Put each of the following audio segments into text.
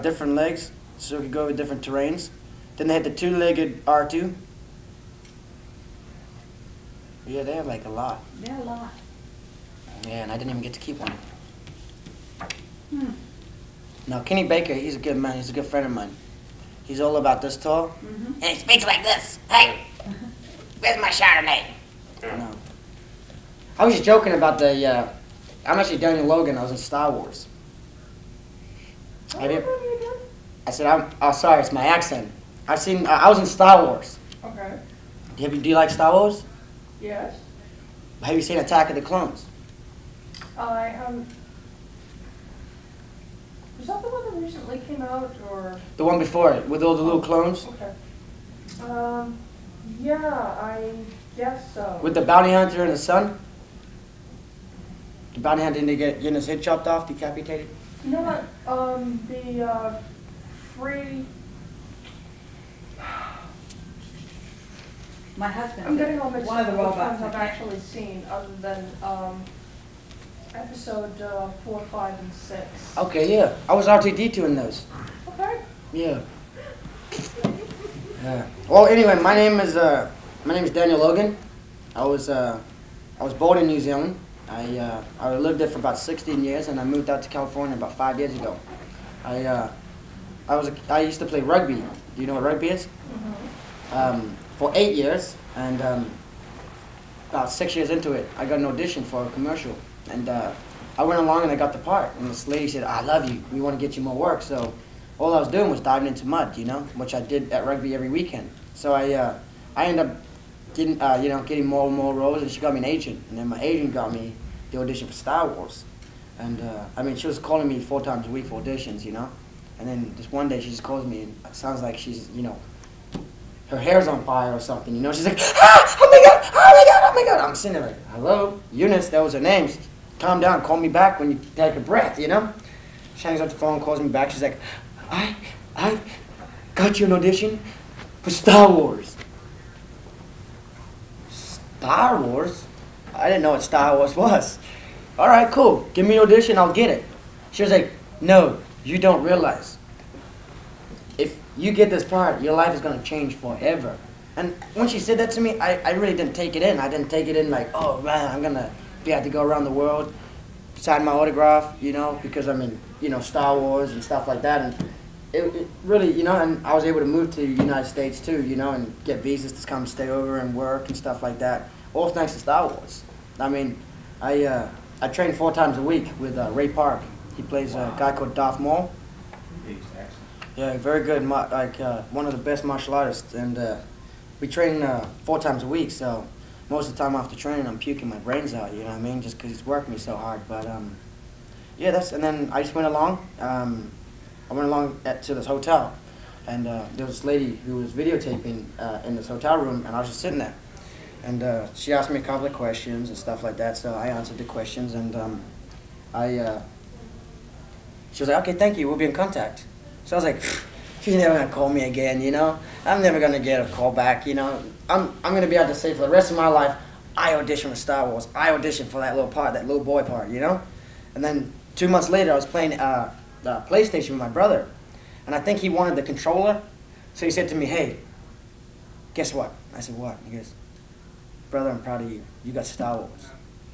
different legs, so we could go with different terrains. Then they had the two-legged R2. Yeah, they have like a lot. They're a lot. Yeah, and I didn't even get to keep one. Hmm. Now, Kenny Baker, he's a good man. He's a good friend of mine. He's all about this tall. Mm-hmm. And he speaks like this. Hey, where's my Chardonnay? No. I was just joking about the, I'm actually Daniel Logan. I was in Star Wars. Have you? I said, oh, sorry, it's my accent. I was in Star Wars. Okay. Do you like Star Wars? Yes. Have you seen Attack of the Clones? I haven't. Was that the one that recently came out, or? The one before it, with all the little clones? Okay. Yeah, I guess so. With the bounty hunter and the son? The bounty hunter didn't get his head chopped off, decapitated? You know what? The free. My husband. I'm getting all mixed one of up the with which robots. ones I've actually seen, other than episode 4, 5, and 6. Okay, yeah. I was R2-D2 in those. Okay. Yeah. Yeah. Well, anyway, my name is Daniel Logan. I was born in New Zealand. I lived there for about 16 years, and I moved out to California about 5 years ago. I used to play rugby. Do you know what rugby is? Mm-hmm. For 8 years, and about 6 years into it, I got an audition for a commercial, and I went along and I got the part. And this lady said, "I love you. We want to get you more work." So all I was doing was diving into mud, which I did at rugby every weekend. So I ended up getting more and more roles, and she got me an agent, and then my agent got me the audition for Star Wars. And she was calling me 4 times a week for auditions, And then just one day she just calls me, and it sounds like she's, her hair's on fire or something, She's like, ah, oh my God, oh my God, oh my God. I'm sitting there like, hello, Eunice, that was her name. Calm down, call me back when you take a breath, She hangs up the phone, calls me back. She's like, I got you an audition for Star Wars. Star Wars? I didn't know what Star Wars was. All right, cool. Give me an audition, I'll get it. She was like, no, you don't realize. If you get this part, your life is going to change forever. And when she said that to me, I really didn't take it in. I didn't take it in like, oh man, I'm going to have to go around the world, sign my autograph, because I'm in, Star Wars and stuff like that. And it really, and I was able to move to the United States too, and get visas to come stay over and work and stuff like that. All thanks to Star Wars. I train 4 times a week with Ray Park. He plays a guy called Darth Maul. Yeah, very good, one of the best martial artists, and we train 4 times a week, so most of the time after training I'm puking my brains out, just because he's working me so hard, but yeah, and then I just went along, to this hotel, and there was this lady who was videotaping in this hotel room, and I was just sitting there, and she asked me a couple of questions and stuff like that, so I answered the questions, and she was like, okay, thank you, we'll be in contact. So I was like, she's never gonna call me again, I'm never gonna get a call back, I'm gonna be able to say for the rest of my life, I auditioned for Star Wars. I auditioned for that little part, that little boy part, And then 2 months later, I was playing the PlayStation with my brother, and I think he wanted the controller. So he said to me, "Hey, guess what?" I said, "What?" He goes, "Brother, I'm proud of you. You got Star Wars."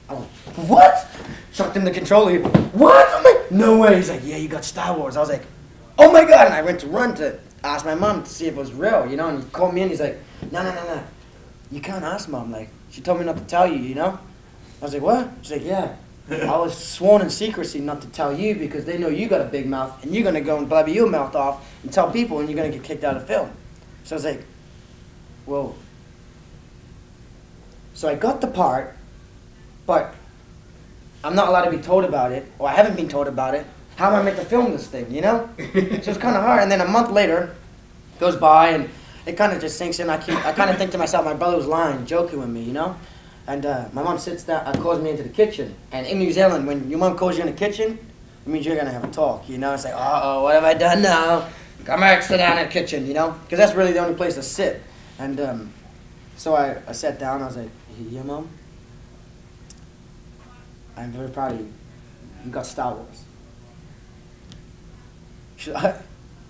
I went, "What?" Chucked him the controller. What? I'm like, no way. He's like, "Yeah, you got Star Wars." I was like, oh my God, and I went to run to ask my mom to see if it was real, and he called me in, he's like, no, you can't ask Mom, like, she told me not to tell you, I was like, what? She's like, yeah, I was sworn in secrecy not to tell you because they know you got a big mouth, and you're going to go and blabber your mouth off and tell people, and you're going to get kicked out of film. So I was like, whoa. So I got the part, but I'm not allowed to be told about it, or I haven't been told about it. How am I meant to film this thing, So it's kind of hard. And then a month later goes by, and it kind of just sinks in. I kind of think to myself, my brother was lying, joking with me, And my mom sits down, calls me into the kitchen. And in New Zealand, when your mom calls you in the kitchen, it means you're going to have a talk, It's like, uh-oh, what have I done now? Come back, sit down in the kitchen, Because that's really the only place to sit. And so I sat down, I was like, yeah, Mom? I'm very proud of you. You got Star Wars.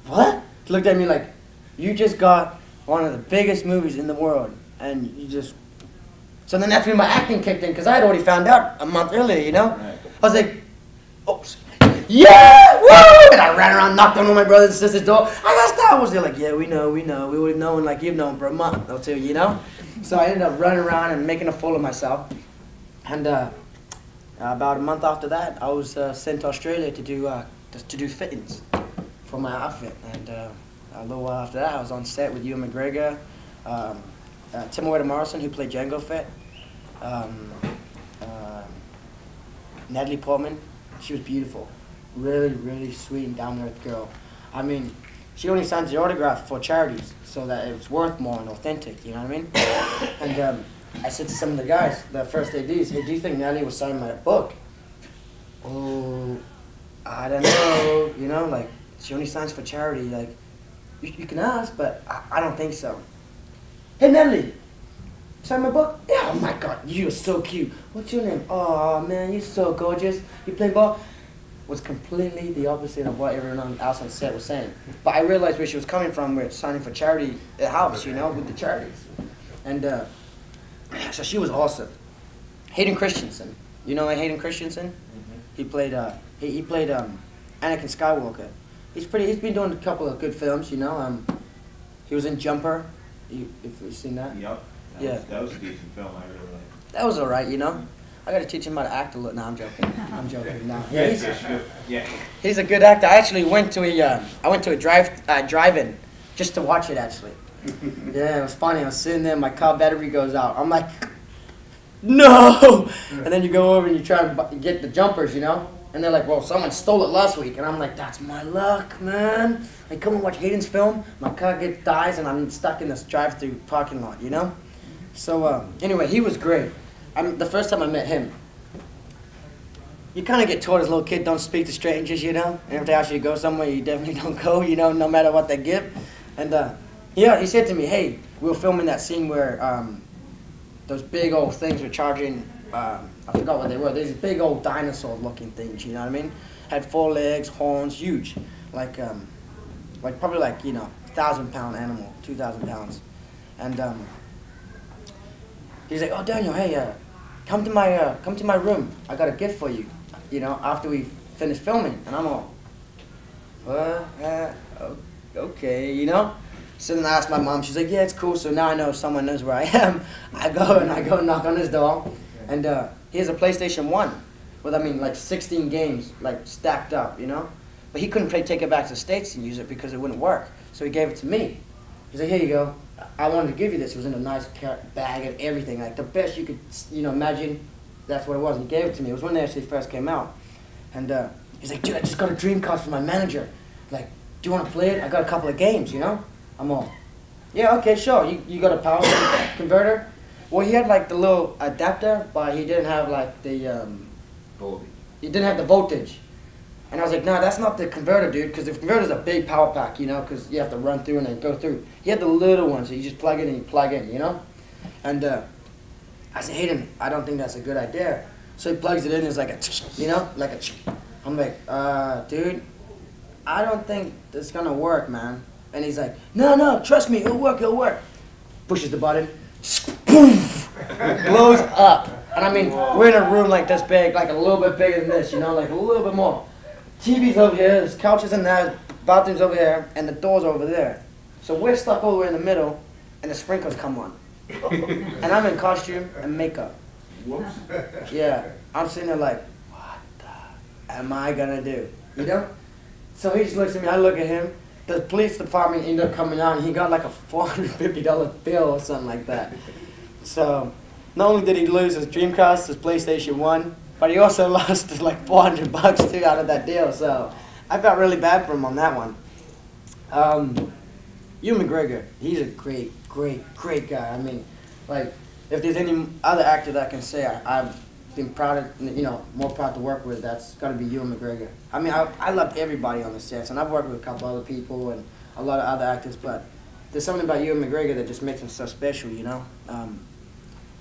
what? He looked at me like, you just got one of the biggest movies in the world, and you just... So then that's when my acting kicked in, because I had already found out a month earlier, you know? Right. I was like, oops. Yeah! Woo! And I ran around, knocked on all my brothers and sisters' door. I got Star Wars. They're like, yeah, we know. We would have known like you've known for a month or two, you know? So I ended up running around and making a fool of myself. And about a month after that, I was sent to Australia to do fittings for my outfit. And a little while after that, I was on set with Ewan McGregor, Tim Morrison, who played Jango Fett, Natalie Portman. She was beautiful. Really, really sweet and down-to-earth girl. I mean, she only signs the autograph for charities so that it's worth more and authentic, you know what I mean? And I said to some of the guys, the first ADs, hey, do you think Natalie will sign my book? Oh, I don't know, you know, like, she only signs for charity, like, you can ask, but I don't think so. Hey, Natalie, sign my book? Yeah, oh my God, you're so cute. What's your name? Oh, man, you're so gorgeous. You play ball? Was completely the opposite of what everyone else on set was saying. But I realized where she was coming from, where signing for charity, it helps, you know, with the charities. And so she was awesome. Hayden Christensen. You know Hayden Christensen? Mm-hmm. He played he played Anakin Skywalker. He's been doing a couple of good films, you know. He was in Jumper. If you've seen that. Yep. That was a decent film. I really liked. That was alright, you know. I got to teach him how to act a little. No, I'm joking. I'm joking. No. He's a good actor. I actually went to a drive-in just to watch it. Actually, yeah, it was funny. I was sitting there, my car battery goes out. I'm like, no! And then you go over and you try to get the jumpers, you know. And they're like, well, someone stole it last week. And I'm like, that's my luck, man. I come and watch Hayden's film. My car dies, and I'm stuck in this drive-through parking lot, you know. So anyway, he was great. The first time I met him, you kind of get taught as a little kid, don't speak to strangers, you know? And if they ask you to go somewhere, you definitely don't go, you know, no matter what they give. And yeah, he said to me, hey, we were filming that scene where those big old things were charging, I forgot what they were. These big old dinosaur-looking things, you know what I mean? Had 4 legs, horns, huge. Like probably like, you know, 1,000-pound animal, 2,000 pounds. And he's like, oh, Daniel, hey, come to my room. I got a gift for you, you know, after we finish filming. And I'm all, okay, you know. So then I asked my mom. She's like, yeah, it's cool. So now I know if someone knows where I am. I go knock on his door, and he has a PlayStation 1 with, like 16 games, like stacked up, you know. But he couldn't take it back to the States and use it because it wouldn't work. So he gave it to me. He's like, here you go. I wanted to give you this. It was in a nice bag and everything, like the best you could, you know, imagine. That's what it was. He gave it to me. It was when they actually first came out. And he's like, dude, I just got a Dreamcast from my manager. Like, do you want to play it? I got a couple of games, you know? I'm all, yeah, okay, sure. You got a power converter? Well, he had like the little adapter, but he didn't have like the, he didn't have the voltage. And I was like, nah, that's not the converter, dude, because the converter's a big power pack, you know, because you have to run through and then go through. He had the little one, so you just plug in and you plug in, you know? And I said, Hayden, I don't think that's a good idea. So he plugs it in, it's like a, you know, like a, I'm like, dude, I don't think this is going to work, man. And he's like, no, trust me, it'll work. Pushes the button, poof, blows up. And I mean, we're in a room like this big, like a little bit bigger than this, you know, like a little bit more. TV's over here, there's couches in there, bathrooms over here, and the door's over there. So we're stuck all the way in the middle, and the sprinklers come on. And I'm in costume and makeup. Whoops. Yeah, I'm sitting there like, what the am I gonna do? You know? So he just looks at me, I look at him. The police department ended up coming out, and he got like a $450 bill or something like that. So not only did he lose his Dreamcast, his PlayStation 1, but he also lost like $400 too out of that deal. So I felt really bad for him on that one. Ewan McGregor, he's a great guy. I mean, like, if there's any other actor that I can say I've been proud of, you know, more proud to work with, that's got to be Ewan McGregor. I mean, I loved everybody on the sets, and I've worked with a couple other people and a lot of other actors, but there's something about Ewan McGregor that just makes him so special, you know?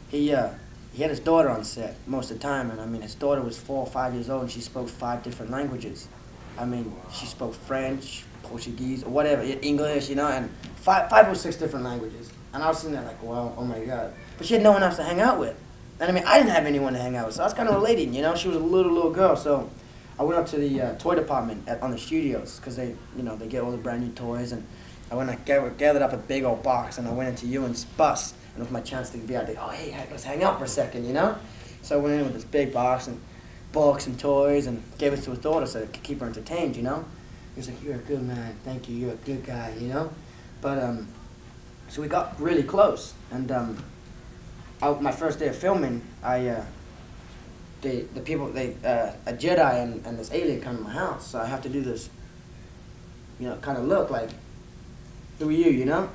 He had his daughter on set most of the time, and I mean, his daughter was 4 or 5 years old, and she spoke 5 different languages. I mean, she spoke French, Portuguese or whatever, English, you know, and five or six different languages. And I was sitting there like, wow, oh my God. But she had no one else to hang out with. And I mean, I didn't have anyone to hang out with, so I was kind of relating, you know. She was a little girl, so I went up to the toy department on the studios because they, you know, they get all the brand new toys. And I went and gathered up a big old box, and I went into Ewan's bus, and it was my chance to be out there. Oh, hey, let's hang out for a second, you know. So I went in with this big box and books and toys, and gave it to his daughter so it could keep her entertained, you know. He was like, "You're a good man, thank you. You're a good guy, you know." But so we got really close, and my first day of filming, a Jedi and this alien come to my house, so I have to do this, you know, kind of look like, who are you, you know?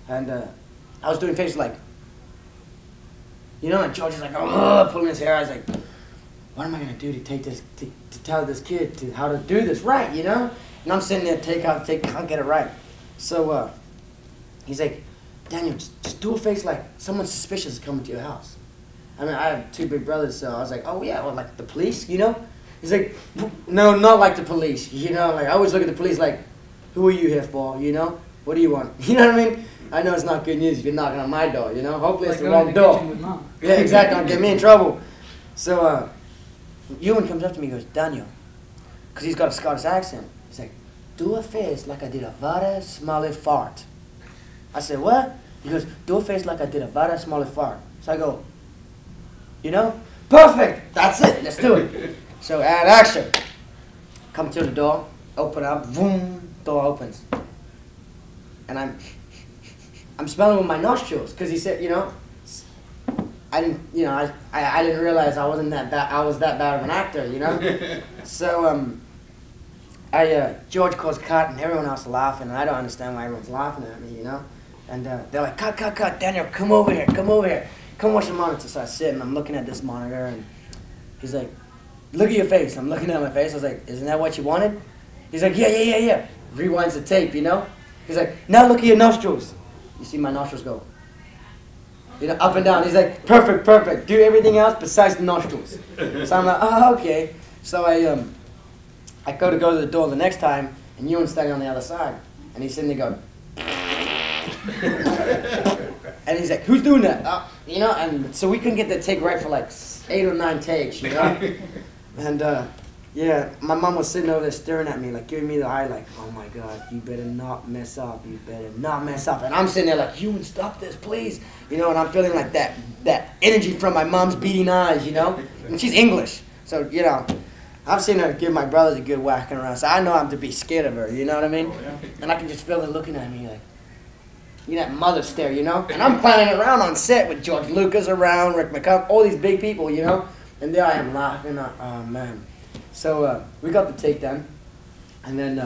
And I was doing faces like, you know, and George is like, oh, pulling his hair. I was like, what am I gonna do to take this, to tell this kid how to do this right, you know? And I'm sitting there, can't get it right. So he's like, Daniel, just do a face like someone suspicious is coming to your house. I mean, I have two big brothers, so I was like, oh yeah, well, like the police, you know? He's like, no, not like the police, you know? Like, I always look at the police like, who are you here for, you know? What do you want? You know what I mean? I know it's not good news if you're knocking on my door, you know? Hopefully it's the wrong door. Yeah, exactly, don't get me in trouble. So Ewan comes up to me and goes, Daniel, because he's got a Scottish accent. He's like, do a face like I did a very small fart. I said, what? He goes, do a face like I did a very small fart. So I go, you know, perfect, that's it, let's do it. So add action. Come to the door, open up, boom, door opens. And I'm smelling with my nostrils, because he said, you know, I didn't, you know, I didn't realize I wasn't that bad, I was that bad of an actor, you know? So George calls cut, and everyone else is laughing, and I don't understand why everyone's laughing at me, you know? And they're like, cut, Daniel, come over here, come watch the monitor. So I sit, and I'm looking at this monitor, and he's like, look at your face. I'm looking at my face. I was like, isn't that what you wanted? He's like, yeah. Rewinds the tape, you know? He's like, now look at your nostrils. You see my nostrils go, you know, up and down. He's like, perfect. Do everything else besides the nostrils. So I'm like, oh, okay. So I go to the door the next time, and Ewan's standing on the other side, and he's sitting there going, and he's like, who's doing that? You know, and so we couldn't get the take right for like 8 or 9 takes, you know? And yeah, my mom was sitting over there staring at me, like giving me the eye, like, oh my God, you better not mess up, And I'm sitting there like, Ewan, stop this, please. You know, and I'm feeling like that energy from my mom's beating eyes, you know? And she's English, so, you know, I've seen her give my brothers a good whacking around, so I know I'm to be scared of her, you know what I mean? Oh, yeah. And I can just feel her looking at me like, you know, that mother stare, you know? And I'm planning around on set with George Lucas around, Rick McCum, all these big people, you know? And there I am laughing, oh man. So we got the take done, and then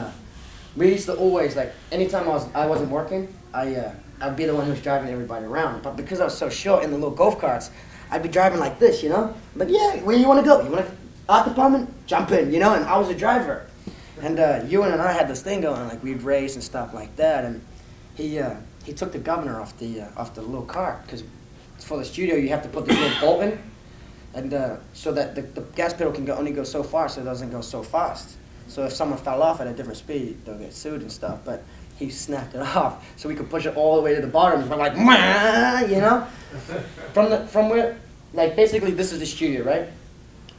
we used to always, like, anytime I wasn't working, I'd be the one who was driving everybody around. But because I was so short in the little golf carts, I'd be driving like this, you know? But yeah, where you want to go? You want to art department? Jump in, you know? And I was a driver. And Ewan and I had this thing going, like we'd race and stuff like that. And he took the governor off the little cart, because for the studio you have to put this little bolt in, and so that the gas pedal can only go so far, so it doesn't go so fast. So if someone fell off at a different speed, they'll get sued and stuff. But he snapped it off, so we could push it all the way to the bottom. And we're like, you know, from where, like, basically this is the studio, right?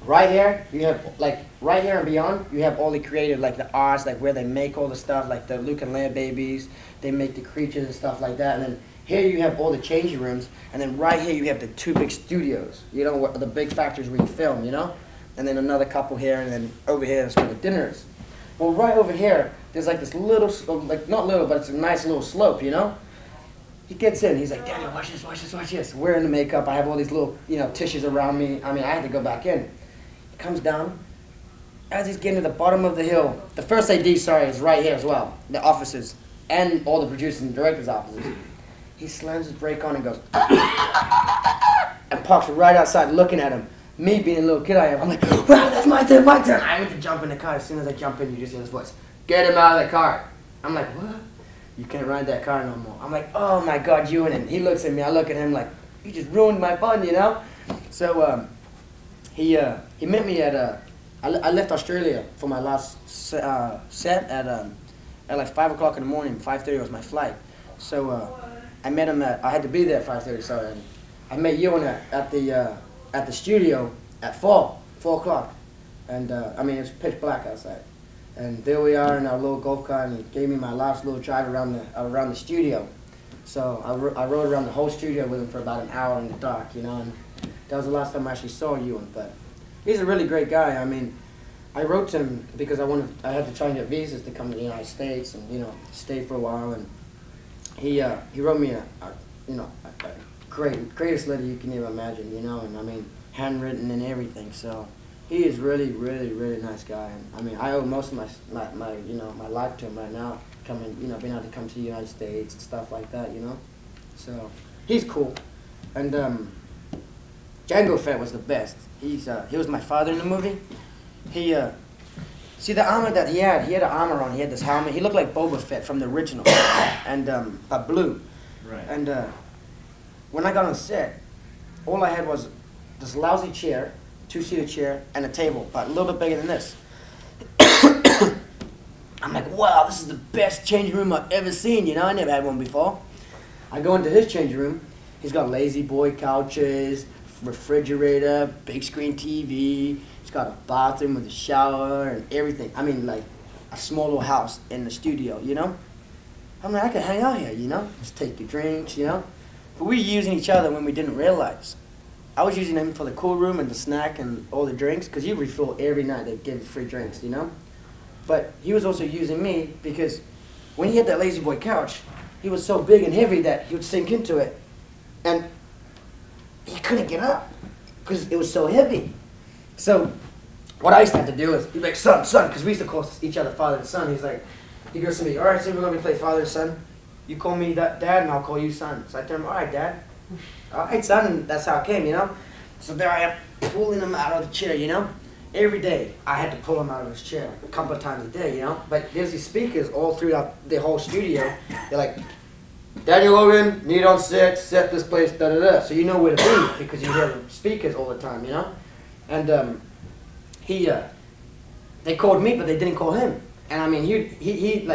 Right here, you have, like, right here and beyond, you have all the creative, like, the arts, like, where they make all the stuff, like the Luke and Leia babies, they make the creatures and stuff like that, and then here you have all the changing rooms, and then right here you have the 2 big studios, you know, the big factories where you film, you know? And then another couple here, and then over here is where the dinner is. Well, right over here, there's, like, this little, like, not little, but it's a nice little slope, you know? He gets in, he's like, Daniel, watch this. Wearing the makeup, I have all these little, you know, tissues around me. I mean, I had to go back in. Comes down, as he's getting to the bottom of the hill, the first AD, is right here as well, the offices, and all the producers and directors' offices. He slams his brake on and goes, and parks right outside looking at him. Me being a little kid I am, I'm like, wow, that's my turn. I went to jump in the car. As soon as I jump in, you just hear his voice, get him out of the car. I'm like, what? You can't ride that car no more. I'm like, oh my God, Ewan. And he looks at me, I look at him like, you just ruined my fun, you know? So, he met me at I left Australia for my last set at at like 5 o'clock in the morning. 5:30 was my flight. So I met him I had to be there at 5:30. So and I met Ewan at the studio at 4 o'clock. And I mean, it's pitch black outside. And there we are in our little golf cart, and he gave me my last little drive around the studio. So I rode around the whole studio with him for about an hour in the dark, you know, and that was the last time I actually saw Ewan. But he's a really great guy. I mean, I wrote to him because I had to try and get visas to come to the United States and, you know, stay for a while. And he wrote me a greatest letter you can even imagine, you know, and I mean, handwritten and everything. So he is really, really, really nice guy. And I mean, I owe most of my life to him right now, being able to come to the United States and stuff like that, you know. So he's cool. And Django Fett was the best. He was my father in the movie. See the armor that he had an armor on. He had this helmet. He looked like Boba Fett from the original, and blue. Right. And when I got on set, all I had was this lousy chair, 2-seater chair, and a table, but a little bit bigger than this. I'm like, wow, this is the best changing room I've ever seen, you know? I never had one before. I go into his changing room. He's got lazy boy couches, refrigerator, big screen TV. He's got a bathroom with a shower and everything. I mean, like a small little house in the studio, you know? I'm like, I could hang out here, you know? Just take your drinks, you know? But we were using each other when we didn't realize. I was using him for the cool room and the snack and all the drinks, because you refill every night. They give free drinks, you know? But he was also using me because when he had that lazy boy couch, he was so big and heavy that he would sink into it, and he couldn't get up because it was so heavy. So what I used to have to do is, he'd be like, son, because we used to call each other father and son. He goes to me, all right, so we're going to play father and son. You call me dad, and I'll call you son. So I tell him, all right, dad. All right, son, and that's how it came, you know? So there I am, pulling him out of the chair, you know? Every day, I had to pull him out of his chair a couple of times a day, you know? But there's these speakers all throughout the whole studio. They're like, Daniel Logan, need on set this place, da-da-da. So you know where to be because you hear the speakers all the time, you know? And they called me, but they didn't call him. And I mean, he'd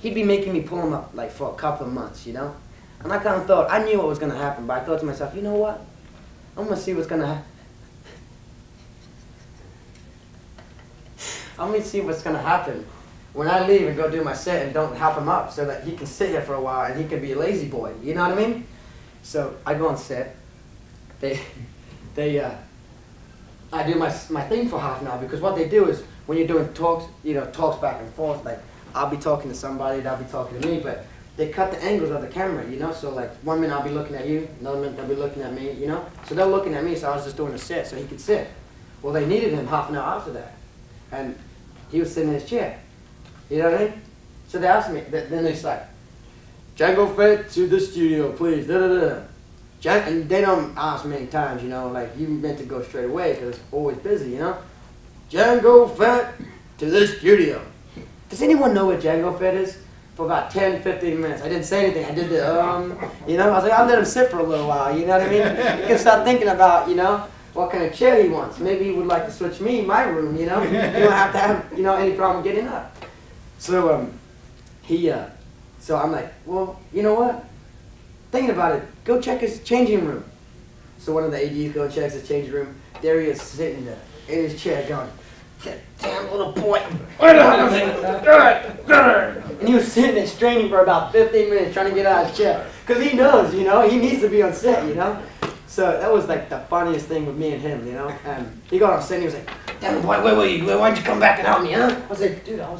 be making me pull him up like for a couple of months, you know? And I kind of thought, I knew what was going to happen, but I thought to myself, you know what? I'm going to see what's going to happen. I'm going to see what's going to happen when I leave and go do my set and don't help him up so that he can sit here for a while and he can be a lazy boy. You know what I mean? So I go on set. I do my thing for half an hour, because what they do is when you're doing talks, you know, talks back and forth, like I'll be talking to somebody, they'll be talking to me, but they cut the angles of the camera, you know? So like 1 minute I'll be looking at you, another minute they'll be looking at me, you know? So they're looking at me, so I was just doing a set so he could sit. Well, they needed him half an hour after that. And he was sitting in his chair. You know what I mean? So they asked me, then they like, Django Fett to the studio, please, da-da-da. And they don't ask many times, you know, like you meant to go straight away because it's always busy, you know? Django Fett to the studio. Does anyone know what Django Fett is? For about 10, 15 minutes. I didn't say anything. I did the, you know, I was like, I'll let him sit for a little while, you know what I mean? You can start thinking about, you know, what kind of chair he wants. Maybe he would like to switch me in my room, you know? You don't have to have, you know, any problem getting up. So, so I'm like, well, you know what? Thinking about it, go check his changing room. So one of the ADs go and checks his changing room. There he is sitting there in his chair going, that damn little boy. And he was sitting there straining for about 15 minutes trying to get out of his chair. Because he knows, you know, he needs to be on set, you know. So that was like the funniest thing with me and him, you know. And he got on set and he was like, damn boy, where were you? Why'd you come back and help me, huh? I was like, dude, I'm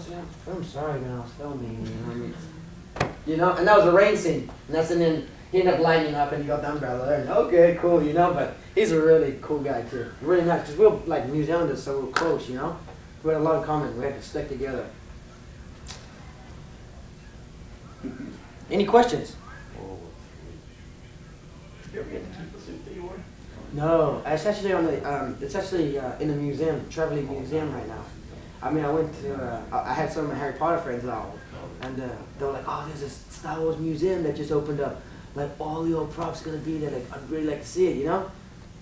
sorry, man, I was filming, you know what I mean? You know, and that was a rain scene. And that's, and then he ended up lighting up and he got the umbrella there. And okay, cool, you know, but he's a really cool guy too. Really nice, because we're like New Zealanders, so we're close, you know. We had a lot of common. We had to stick together. Any questions? Did you ever get to keep the suit that you wore? No, it's actually on the. It's actually in the museum, traveling museum right now. I mean, I went to. I had some of my Harry Potter friends out, and they were like, "Oh, there's a Star Wars museum that just opened up. Like all the old props gonna be there. Like I'd really like to see it, you know."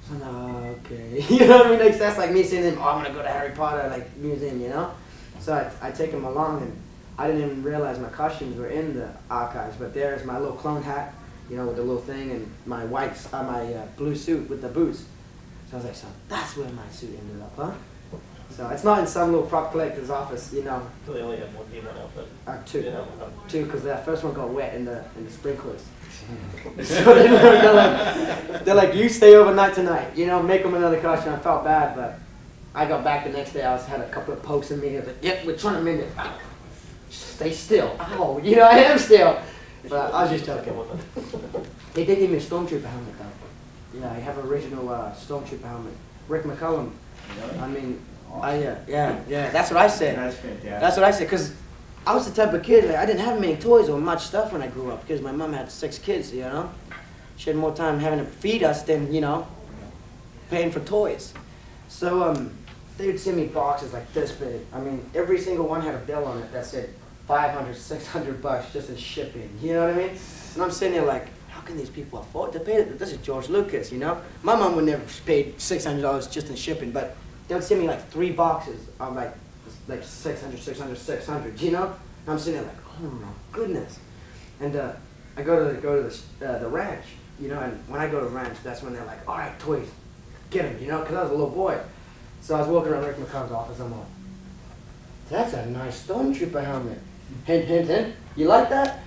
So I'm like, oh, okay, you know what I mean? Like, that's like me saying to them, oh, I'm gonna go to Harry Potter like museum, you know. So I take them along, and I didn't even realize my costumes were in the archives, but there's my little clone hat, you know, with the little thing, and my blue suit with the boots. So I was like, so that's where my suit ended up, huh? So it's not in some little prop collector's office, you know. So they only have one outfit. Two. Yeah. Two, because that first one got wet in the sprinklers. So they're like, you stay overnight tonight, you know, make them another costume. I felt bad, but I got back the next day. I had a couple of pokes in me. I was like, yep, we're trying to mend it. Stay still. Ow, you know, I am still. But I was just joking. They did give me a Stormtrooper helmet, though. Yeah, I have an original Stormtrooper helmet. Rick McCullum. I mean, yeah. That's what I said. That's fantastic. That's what I said, because I was the type of kid, like, I didn't have many toys or much stuff when I grew up, because my mom had 6 kids, you know? She had more time having to feed us than, you know, paying for toys. So, they would send me boxes like this big. I mean, every single one had a bill on it that said $500, $600 just in shipping, you know what I mean? And I'm sitting there like, how can these people afford to pay it? This is George Lucas, you know? My mom would never pay $600 just in shipping, but they would send me like 3 boxes of like 600, you know? And I'm sitting there like, oh my goodness. And I go to the ranch, you know, and when I go to the ranch, that's when they're like, all right, toys, get them, you know, because I was a little boy. So I was walking around Rick McCullum's office, I'm like, that's a nice Stormtrooper helmet. Hint, hint, hint. You like that?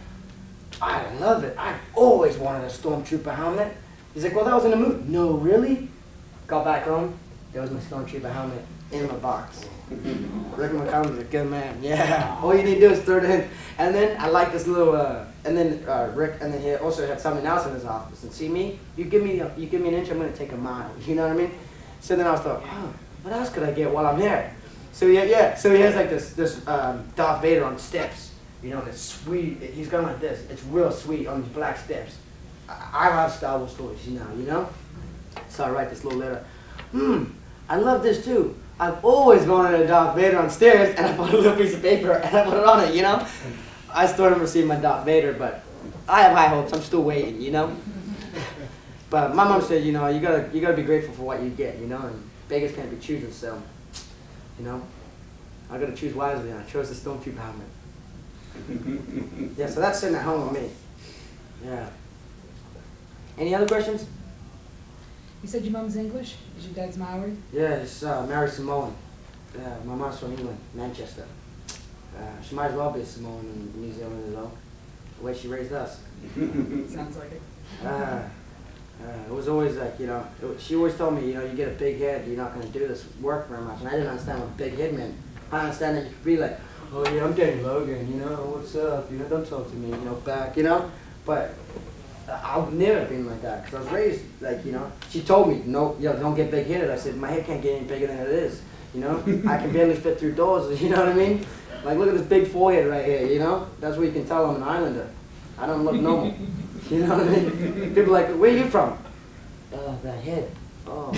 I love it. I've always wanted a Stormtrooper helmet. He's like, well, that was in the movie. No, really? Got back home, there was my Stormtrooper helmet in my box. Rick McCullum's a good man. Yeah. All you need to do is throw it in. And then I like this little, Rick, and then he also had something else in his office. And see me? You give me an inch, I'm gonna take a mile. You know what I mean? So then I was like, oh, what else could I get while I'm here? So so he has like this Darth Vader on steps. You know, and it's sweet. He's going like this. It's real sweet on these black steps. I love Star Wars toys, you know? So I write this little letter. I love this too. I've always wanted a Darth Vader on stairs, and I put a little piece of paper and I put it on it, you know? I still haven't received my Darth Vader, but I have high hopes. I'm still waiting, you know? But my mom said, you know, you gotta be grateful for what you get, you know? And beggars can't be choosers, so, you know? I gotta choose wisely, and I chose the Stormtrooper helmet. Yeah, so that's sitting at home with me. Yeah. Any other questions? You said your mom's English? Is your dad's Maori? Yeah, he's Mary Samoan. My mom's from England, Manchester. She might as well be a Samoan in New Zealand as well, the way she raised us. Sounds like it. It was always like, you know, she always told me, you know, you get a big head, you're not going to do this work very much. And I didn't understand what big head meant. I understand that you could be like, oh yeah, I'm Daniel Logan, you know, what's up, you know, don't talk to me, you know, back, you know. But I've never been like that, because I was raised, like, you know, she told me, no, you know, don't get big headed. I said, my head can't get any bigger than it is, you know. I can barely fit through doors, you know what I mean? Like, look at this big forehead right here, you know. That's where you can tell I'm an islander. I don't look normal, you know what I mean? People are like, where are you from? Oh, that head. Oh.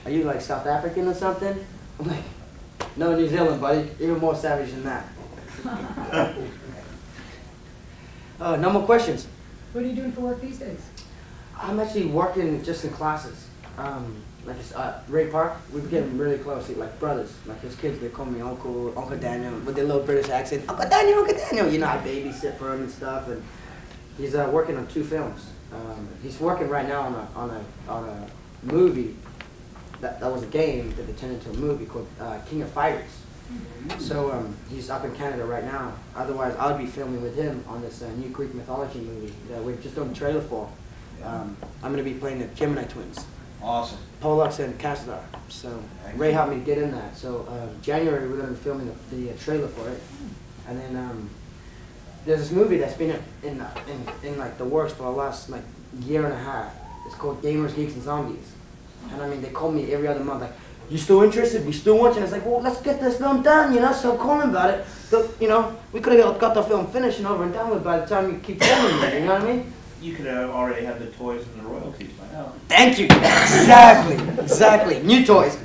Are you like South African or something? I'm like, no, New Zealand, buddy. Even more savage than that. No more questions. What are you doing for work these days? I'm actually working just in classes. Like Ray Park, we're getting really close, like brothers. Like his kids, they call me Uncle Daniel, with their little British accent. Uncle Daniel. You know, I babysit for him and stuff. And he's working on 2 films. He's working right now on a movie that was a game that they turned into a movie called King of Fighters. So he's up in Canada right now. Otherwise, I'll be filming with him on this new Greek mythology movie that we've just done the trailer for. I'm going to be playing the Gemini twins. Awesome. Pollux and Castor. So Ray helped me get in that. So January we're going to be filming the trailer for it, and then there's this movie that's been in like the works for the last like year and a half. It's called Gamers, Geeks, and Zombies. And I mean, they call me every other month like, you still interested? We still want you. And it's like, well, let's get this film done, you know. So calling about it. So, you know, we could have got the film finished and over and done with by the time you keep filming it. You know what I mean? You could have already had the toys and the royalties by now. Thank you. Exactly. New toys.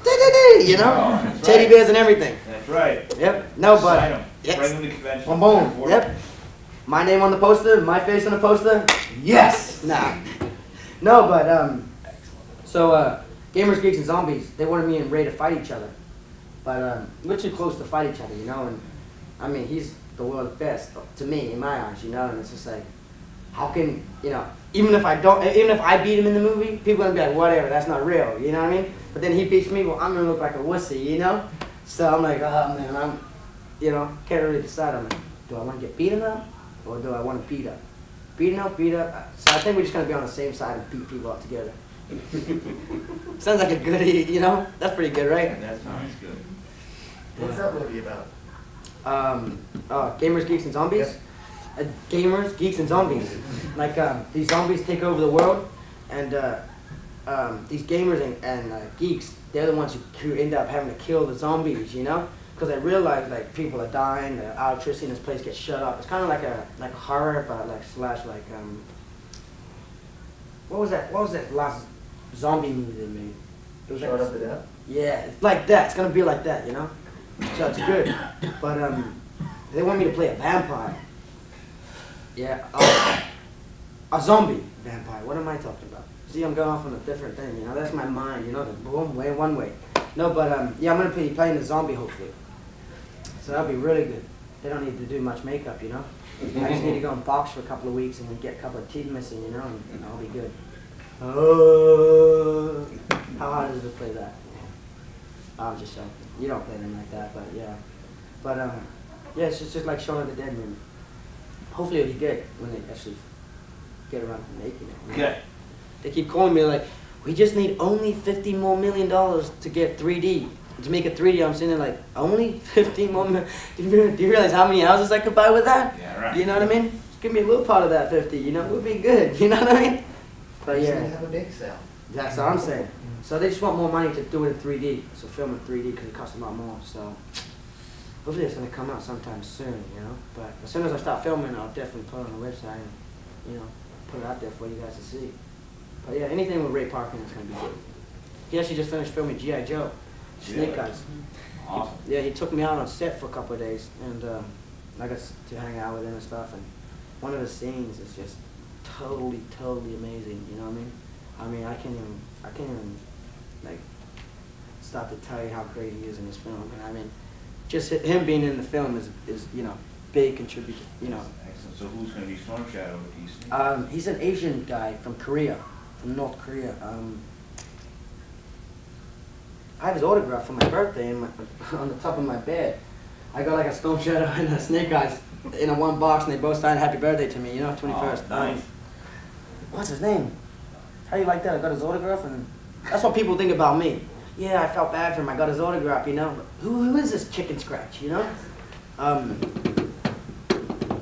You know, Oh, teddy right. bears and everything. That's right. Yep. No, but Sign 'em. yes. Bring them to convention. Boom, boom. Yep. My name on the poster, my face on the poster. Yes. Nah. No, but so Gamers, Geeks, and Zombies, they wanted me and Ray to fight each other, but we're too close to fight each other, you know. And I mean, he's the world's best to me in my eyes, you know. And it's just like, how can even if I beat him in the movie, people are gonna be like, whatever, that's not real, you know what I mean? But then he beats me, well, I'm gonna look like a wussy, you know. So I'm like, oh man, can't really decide. I'm like, do I want to get beaten up or do I want to beat up? Beaten up, beat up. So I think we're just gonna be on the same side and beat people up together. Sounds like a good, that's pretty good, right? That sounds good. What's that movie about? Gamers, Geeks, and Zombies. Gamers, Geeks, and Zombies. Like these zombies take over the world, and these gamers and geeks, they're the ones who end up having to kill the zombies, you know? Because they realize like people are dying, the electricity in this place gets shut off. It's kind of like a horror, but what was that last zombie movie they made? It was Shut Up to Death? Yeah, it's like that. It's gonna be like that, you know. So it's good. But they want me to play a vampire. Yeah, a zombie vampire. What am I talking about? See, I'm going off on a different thing, you know. That's my mind, you know. The boom way, one way. No, but yeah, I'm gonna be playing the zombie hopefully. So that'll be really good. They don't need to do much makeup, you know. I just need to go and box for a couple of weeks and then get a couple of teeth missing, you know, and I'll be good. Oh, how hard is it to play that? I'm just joking. You don't play them like that, but yeah. But yeah, it's just like Shaun of the Dead movie. Hopefully it'll be good when they actually get around to making it. Okay. They keep calling me like, we just need only $50 more million to get 3D. To make it 3D, I'm sitting there like, only 15 more million? Do you realize how many houses I could buy with that? Yeah, right. You know what I mean? Just give me a little part of that 50, you know? It would be good, you know what I mean? But They yeah, have a big sale. that's what I'm saying. So they just want more money to do it in 3D. So film in 3D because it costs a lot more. So hopefully it's going to come out sometime soon, you know? But as soon as I start filming, I'll definitely put it on the website and, put it out there for you guys to see. But yeah, anything with Ray Parkin is going to be good. He actually just finished filming G.I. Joe, Snake Eyes. Awesome. Yeah, he took me out on set for a couple of days, and I got to hang out with him and stuff. And one of the scenes is just totally amazing. You know what I mean? I can't even like stop to tell you how great he is in this film. And I mean, just him being in the film is big contributor. Excellent. So who's going to be Storm Shadow with these? He's an Asian guy from Korea, from North Korea. I have his autograph for my birthday on the top of my bed. I got like a Storm Shadow and a Snake Eyes in a one box, and they both signed happy birthday to me, 21st. Oh, nice. What's his name? How do you like that? I got his autograph, and that's what people think about me. Yeah, I felt bad for him. I got his autograph, But who is this chicken scratch,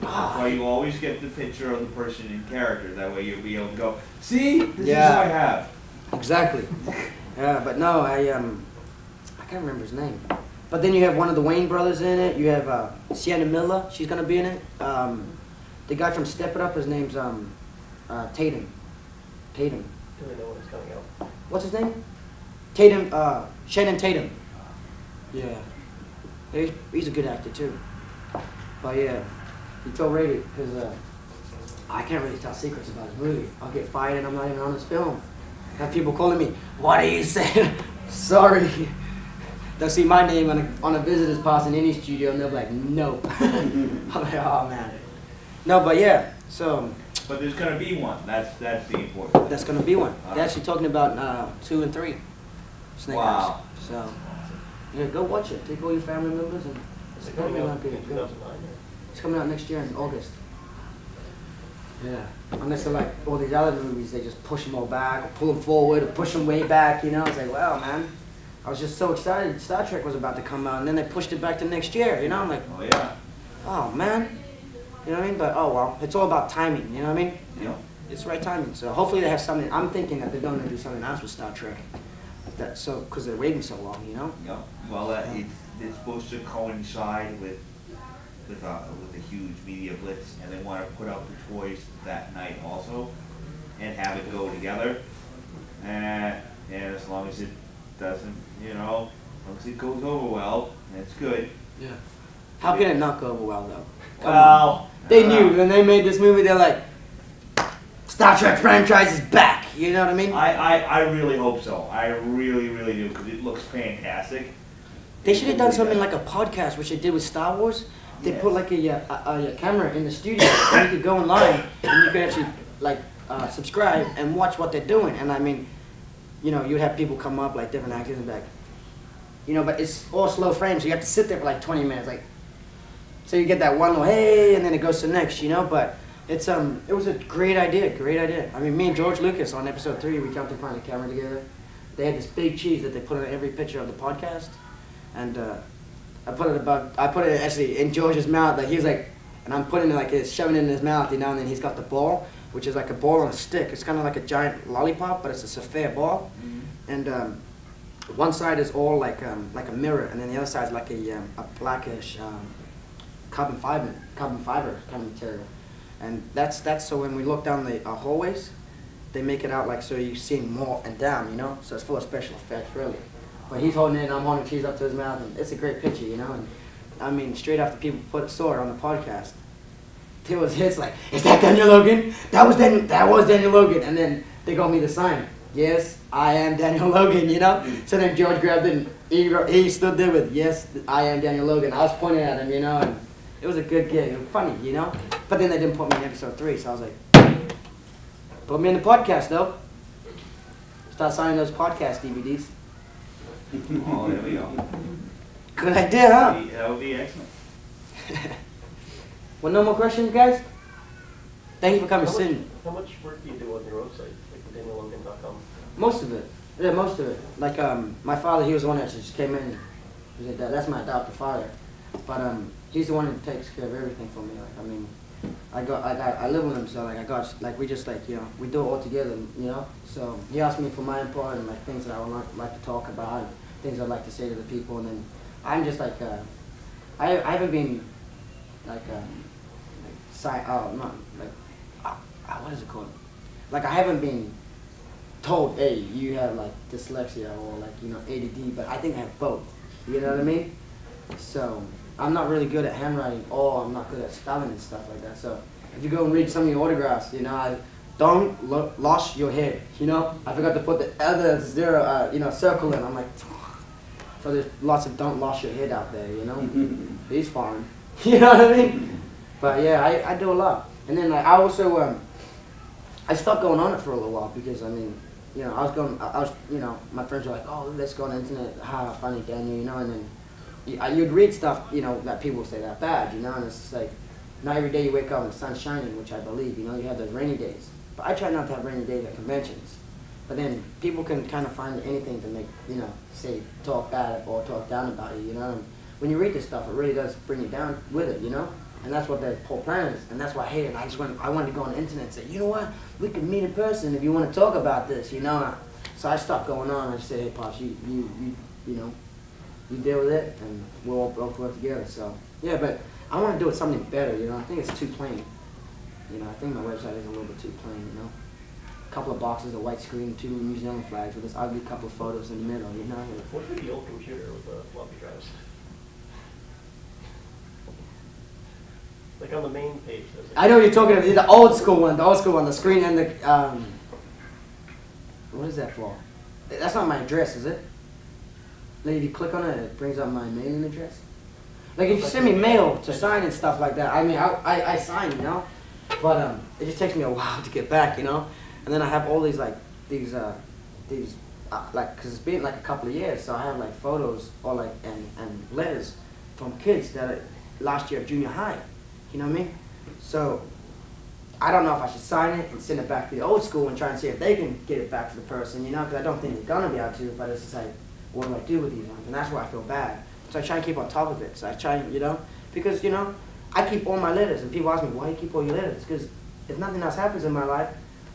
Well, you always get the picture of the person in character. That way you'll be able to go, see, this Yeah. is what I have. Exactly. Yeah, but no, I can't remember his name. But then you have one of the Wayne brothers in it. You have Sienna Miller. She's gonna be in it. The guy from Step It Up. His name's Tatum. Do we know when it's coming out? What's his name? Tatum. Shannon Tatum. Yeah. He's a good actor too. But yeah, he told Ray because I can't really tell secrets about his movie. I'll get fired and I'm not even on his film. Have people calling me, what are you saying? Sorry. They'll see my name on a visitor's pass in any studio and they'll be like, nope. I'm like, oh man. No, but yeah, so. But there's going to be one. That's the important thing. That's going to be one. They're actually talking about 2 and 3. Snake Wow. Eyes. So, yeah, go watch it. Take all your family members and Is it's it going coming to out be in good. 2009? It's coming out next year in August. Yeah. Unless they're like all these other movies, they just push them all back, or pull them forward, or push them way back, It's like, wow, man. I was just so excited Star Trek was about to come out, and then they pushed it back to next year, I'm like, Oh, yeah. oh, man. You know what I mean? But, oh, well, it's all about timing, you know what I mean? Yeah. It's the right timing. So hopefully they have something. I'm thinking that they're going to do something else with Star Trek. Because they're waiting so long, Yeah. Well, it's supposed to coincide with a huge media blitz, and they want to put out the toys that night also, and have it go together. And as long as it doesn't, as long as it goes over well, that's good. Yeah. How can it not go over well, though? Well, They knew when they made this movie. They're like, Star Trek franchise is back. You know what I mean? I really hope so. I really do, because it looks fantastic. They should have done something like a podcast, which they did with Star Wars. they put like a camera in the studio, and you could go online and you could actually like subscribe and watch what they're doing. And I mean, you know, you'd have people come up like different actors and be like, you know, but it's all slow frames. So you have to sit there for like 20 minutes, like. So you get that one little hey, and then it goes to the next, you know. But it's it was a great idea, great idea. I mean, me and George Lucas on episode 3, we jumped in front of the camera together. They had this big cheese that they put on every picture of the podcast, and I put it actually in George's mouth. Like he was like, and I'm putting it like it's shoving it in his mouth, you know. And then he's got the ball, which is like a ball on a stick. It's kind of like a giant lollipop, but it's a sapphire ball, and one side is all like a mirror, and then the other side is like a blackish. Carbon fiber kind of material, and that's so when we look down the hallways, they make it out like so you see more and down, you know. So it's full of special effects, really. But he's holding it, and I'm holding cheese up to his mouth, and it's a great picture, you know. And I mean, straight after people saw it on the podcast, it's like, is that Daniel Logan? That was Daniel Logan, and then they got me the sign. Yes, I am Daniel Logan, you know. So then George grabbed it, and he stood there with, yes, I am Daniel Logan. I was pointing at him, you know. And it was a good gig. It was funny, you know? But then they didn't put me in episode 3, so I was like, put me in the podcast, though. Start signing those podcast DVDs. Oh, there we go. Good idea, huh? That would be excellent. Well, no more questions, guys? Thank you for coming, Sydney. How much work do you do on your website, like DanielLogan.com? Most of it. Yeah, most of it. Like, my father, he was the one that just came in. He said, that's my adopted father. But, he's the one who takes care of everything for me. Like, I mean, I live with him, so like, we just like, you know, we do it all together, you know. So he asked me for my input and like things that I would like to talk about, and things I'd like to say to the people, and then I'm just like, I haven't been like, what is it called? Like I haven't been told, hey, you have like dyslexia or like, you know, ADD, but I think I have both. You know what I mean? So I'm not really good at handwriting, or I'm not good at spelling and stuff like that. So if you go and read some of your autographs, you know, don't lost your head. You know, I forgot to put the other zero, you know, circle in. I'm like, so there's lots of don't lost your head out there. You know, he's foreign. You know what I mean? But yeah, I do a lot. And then like, I also I stopped going on it for a little while because I mean, you know, I was, you know, my friends were like, oh, let's go on the internet. Ha, funny, Daniel, you know, and then. You'd read stuff, you know, that people say that bad, you know, and it's just like, not every day you wake up and the sun's shining, which I believe, you know, you have those rainy days. But I try not to have rainy days at conventions. But then people can kind of find anything to make, you know, say, talk bad or talk down about you, you know. And when you read this stuff, it really does bring you down with it, you know. And that's what the whole plan is, and that's why I hate it. I wanted to go on the internet and say, you know what, we can meet in person if you want to talk about this, you know. So I stopped going on and said, hey, Pops, you know, you deal with it, and we'll all both work together. So yeah, but I want to do it something better. You know, I think it's too plain. You know, I think my website is a little bit too plain. You know, a couple of boxes, a white screen, 2 New Zealand flags with this ugly couple of photos in the middle. You know. What's with the old computer with the floppy drives? Like on the main page. I know what you're talking about. The old school one. The old school one. The screen and the what is that for? That's not my address, is it? Like if you click on it, it brings up my mailing address. Like if you send me mail to sign and stuff like that, I mean, I sign, you know, but it just takes me a while to get back, you know. And then I have all these like these like, cause it's been like a couple of years, so I have like photos or like and letters from kids that are last year of junior high. You know what I mean? So I don't know if I should sign it and send it back to the old school and try and see if they can get it back to the person, you know, because I don't think they're gonna be able to. But it's just like, what do I do with these ones? And that's why I feel bad. So I try and keep on top of it. So I try, you know, because, you know, I keep all my letters. And people ask me, why do you keep all your letters? Because if nothing else happens in my life,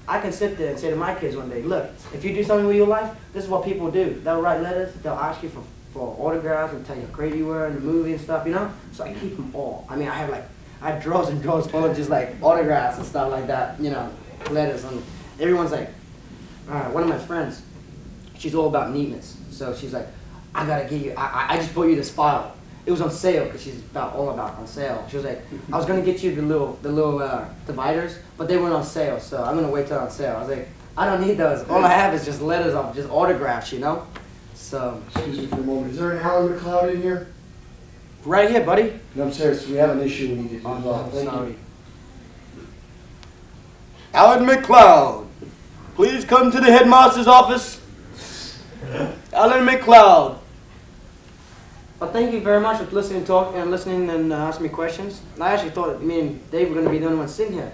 I can sit there and say to my kids one day, look, if you do something with your life, this is what people do. They'll write letters. They'll ask you for autographs and tell you how great you were in the movie and stuff, you know? So I keep them all. I mean, I have drawers and drawers full of just like autographs and stuff like that, you know, letters. And everyone's like, one of my friends, she's all about neatness. So she's like, I gotta give you, I just bought you this file. It was on sale, because she's all about on sale. She was like, I was gonna get you the little dividers, but they weren't on sale, so I'm gonna wait till on sale. I was like, I don't need those. All I have is just letters of just autographs, you know? So. Excuse me for a moment. Is there an Alan McLeod in here? Right here, buddy. No, I'm serious. We have an issue we need to Oh, resolve. Thank sorry. you. Alan McLeod, please come to the headmaster's office. Alan McLeod. Well, thank you very much for listening and asking me questions. I actually thought me and Dave were going to be the only ones sitting here.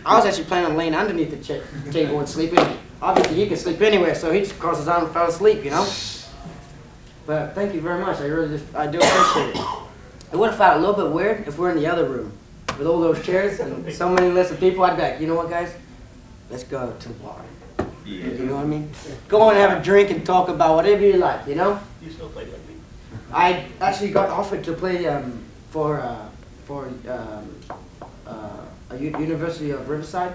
I was actually planning on laying underneath the table and sleeping. Obviously, he can sleep anywhere, so he just crossed his arms and fell asleep, you know. But thank you very much. I do appreciate it. It would have felt a little bit weird if we're in the other room with all those chairs and so many lists of people. I'd be like, you know what, guys? Let's go to the bar. Yeah. You know what I mean? Go and have a drink and talk about whatever you like, you know? You still play rugby? I actually got offered to play for University of Riverside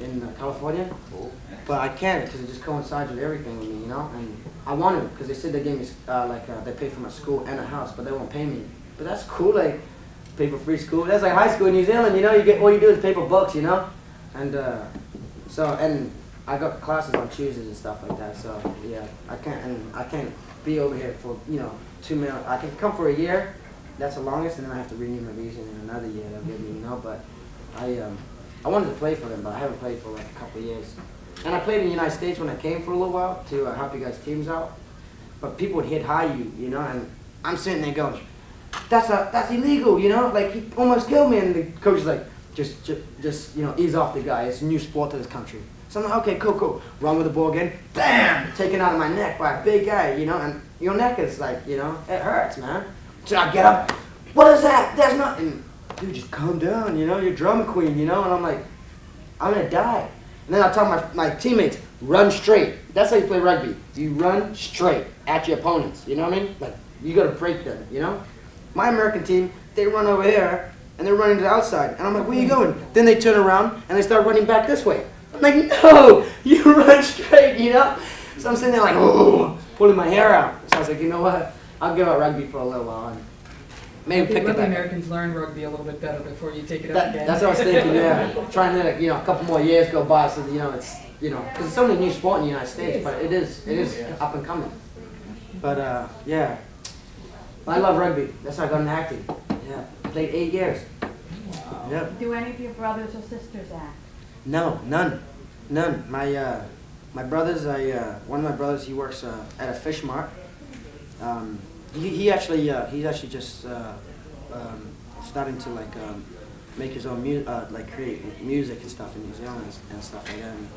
in California, but I can't because it just coincides with everything with me, you know. And I wanted because they said they gave me they paid for my school and a house, but they won't pay me. But that's cool, like pay for free school. That's like high school in New Zealand, you know. You get all you do is pay for books, you know. And and I got classes on Tuesdays and stuff like that. So yeah, I can't be over here for 2 months. I can come for a year. That's the longest, and then I have to renew my visa in another year. They'll give me, you know. But I wanted to play for them, but I haven't played for like a couple of years. And I played in the United States when I came for a little while to help you guys' teams out. But people would hit high you know, and I'm sitting there going, that's illegal, you know. Like he almost killed me, and the coach is like, just ease off the guy. It's a new sport to this country. So I'm like, okay, cool. Run with the ball again, bam, taken out of my neck by a big guy, you know, and your neck is like, you know, it hurts, man. So I get up, what is that? There's nothing. Dude, just calm down, you know, you're drama queen, you know, and I'm like, I'm gonna die. And then I tell my teammates, run straight. That's how you play rugby. You run straight at your opponents, you know what I mean? Like, you gotta break them, you know? My American team, they run over here, and they're running to the outside. And I'm like, where you going? Then they turn around, and they start running back this way. I'm like, no, you run straight, you know? So I'm sitting there like, oh, pulling my hair out. So I was like, you know what? I'll give up rugby for a little while. And maybe pick it let the back. Americans learn rugby a little bit better before you take it up again. That's what I was thinking, yeah. Trying to let a couple more years go by so that, it's, because it's only a new sport in the United States, but it is up and coming. But, yeah. I love rugby. That's how I got into acting. Yeah. Played 8 years. Yep. Do any of your brothers or sisters act? No, none. My brothers, one of my brothers, he works at a fish mart. He's actually just starting to make his own create music and stuff in New Zealand and stuff like that. And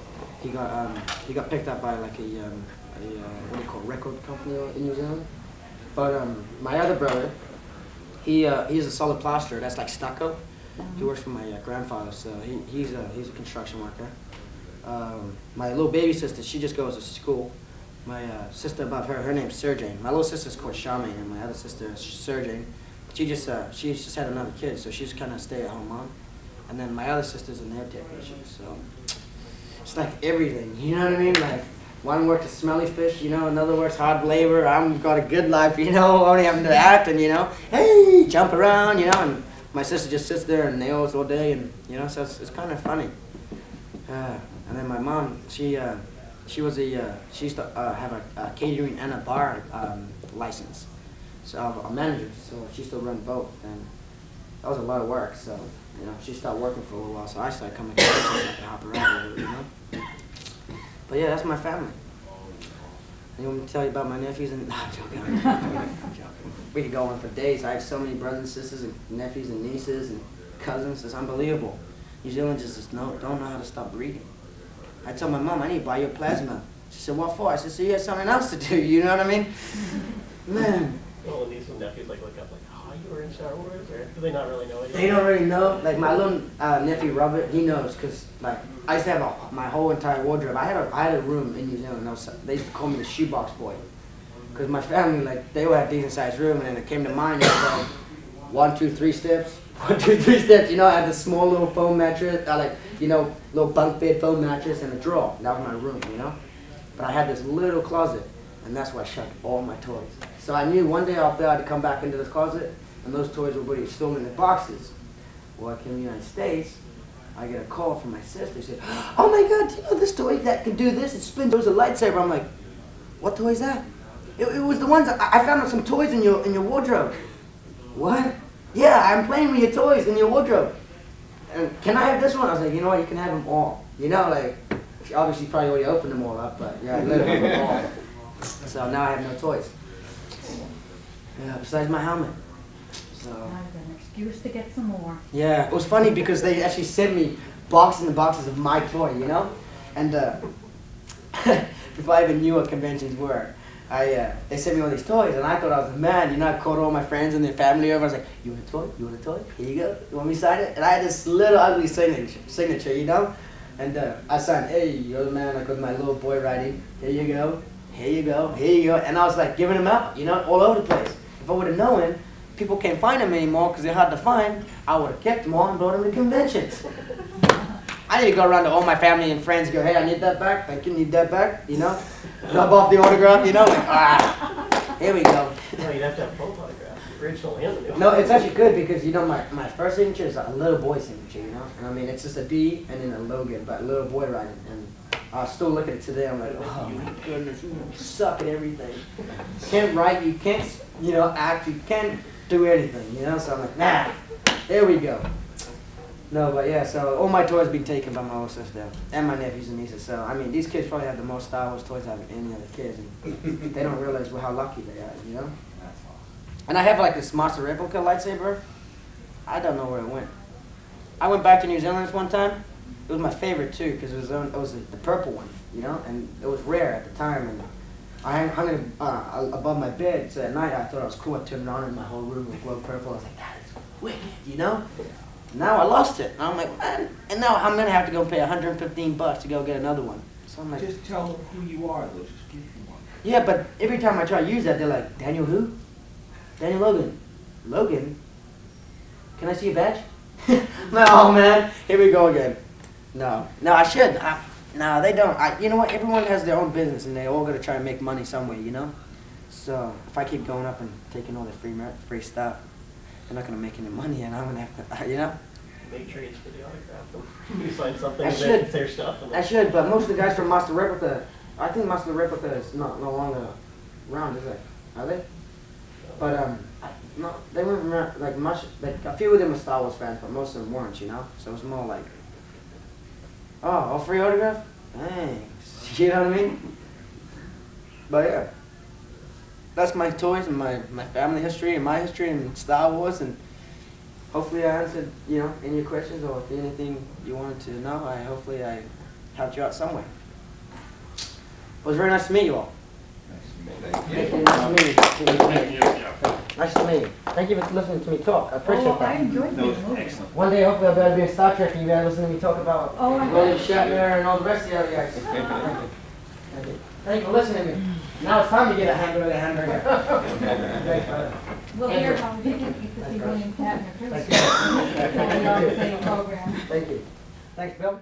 he got picked up by what do you call, record company in New Zealand. But my other brother, he's a solid plasterer. That's like stucco. He works for my grandfather, so he's a construction worker. My little baby sister, she just goes to school. My sister above her name's Sergey. My little sister's called Charmaine, and my other sister is Sergey. She just had another kid, so she's kind of stay-at-home mom. And then my other sister's an air technician, so it's like everything, you know what I mean? Like one works a smelly fish, another works hard labor. I've got a good life, only having to act and hey, jump around, and my sister just sits there and nails all day, and so it's kind of funny. And then my mom, she used to have a catering and a bar license, so a manager. So she still run both, and that was a lot of work. So she stopped working for a little while, so I started coming to the kitchen so I could hop around a little bit, But yeah, that's my family. You want me to tell you about my nephews and? No, I'm joking. I'm joking. We could go on for days. I have so many brothers and sisters and nephews and nieces and cousins. It's unbelievable. New Zealanders just don't know how to stop breathing. I told my mom, I need to buy you a plasma. She said, what for? I said, so you have something else to do, you know what I mean? Man. Well, and these nephews look up oh, you were in Star Wars, or do they not really know it? They don't really know. Like my little nephew Robert, he knows, because I used to have my whole entire wardrobe. I had a room in New Zealand. They used to call me the shoebox boy, because my family, they all had decent sized room, and then it came to mine. It was 1, 2, 3 steps. 1, 2, 3 steps. I had this small little foam mattress, little bunk bed foam mattress and a drawer. That was my room, But I had this little closet, and that's where I shoved all my toys. So I knew one day I'll be able to come back into this closet, and those toys would be stored in the boxes. Well, I came to the United States. I get a call from my sister. She said, oh my God, do you know this toy that can do this? It spins. It was a lightsaber. I'm like, what toy is that? It was the ones I found some toys in your wardrobe. what? Yeah, I'm playing with your toys in your wardrobe. And can I have this one? I was like, you know what, you can have them all. You know, like, obviously probably already opened them all up, but yeah, I let them all. So now I have no toys. Yeah, besides my helmet. So. Now I've got an excuse to get some more. Yeah, it was funny because they actually sent me boxes and boxes of my toy, you know? And before I even knew what conventions were, they sent me all these toys, and I thought I was the man. You know, I called all my friends and their family over. I was like, you want a toy? You want a toy? Here you go. You want me to sign it? And I had this little ugly signature, you know? And I signed, hey, you're the man, like with my little boy writing. Here you go. Here you go. Here you go. And I was like giving them out, you know, all over the place. If I would have known people can't find them anymore because they're hard to find, I would have kept them all and brought them to conventions. I need to go around to all my family and friends and go, hey, I need that back. Thank you, need that back, you know? Rub off the autograph, you know? Like, here we go. No, you'd have to have both autographs, the original and the new. No, it's actually good because, you know, my first signature is a little boy signature, you know? And I mean, it's just a D and then a Logan, but a little boy writing. And I still look at it today, I'm like, oh my goodness, you suck at everything. You can't write, you can't, you know, act, you can't do anything, you know? So I'm like, nah, there we go. No, but yeah, so all my toys been taken by my older sister and my nephews and nieces. So, I mean, these kids probably have the most Star Wars toys out of any other kids. And they don't realize how lucky they are, you know? That's awesome. And I have like this Monster replica lightsaber. I don't know where it went. I went back to New Zealand this one time. It was my favorite too, because it was the purple one, you know? And it was rare at the time. And I hung it above my bed, so at night I thought it was cool. I turned it on and my whole room would glow purple. I was like, that is wicked, you know? Now I lost it. And I'm like, man. And now I'm going to have to go pay $115 to go get another one. So I'm like, Just tell them who you are, they'll just give you one. yeah, but every time I try to use that, they're like, Daniel who? Daniel Logan. Logan? Can I see a badge? No, man. Here we go again. No. No, I should. No, they don't. You know what? Everyone has their own business, and they all got to try and make money some way, you know? So if I keep going up and taking all the free stuff, they're not going to make any money, and I'm going to have to, you know? Make trades for the autograph. You sign something I and should. then it's their stuff. And I should, but most of the guys from Monster Replica, I think Monster Replica is no longer around, is it? Are they? But no, they weren't like much. Like a few of them were Star Wars fans, but most of them weren't. You know, so it was more like, oh, a free autograph? Thanks. You know what I mean? But yeah, that's my toys and my family history and my history and Star Wars, and hopefully I answered, you know, any of your questions, or if anything you wanted to know, hopefully I helped you out some way. It was very nice to meet you all. Thank you. Nice to meet you. Nice to meet you. Thank you for listening to me talk. I appreciate Oh, I that. enjoyed That was the movie. excellent. One day, hopefully, I'll be able to be in Star Trek and you'll be able to listen to me talk about Oh, I William bet. Shatner and all the rest of the other guys. Thank you. Thank you. Thank you for listening to me. Now it's time to get a hamburger. Thanks, brother. We'll hear how we get to see William Shatner too. Thank you. We're on the same program. Thank you. Thanks, Bill.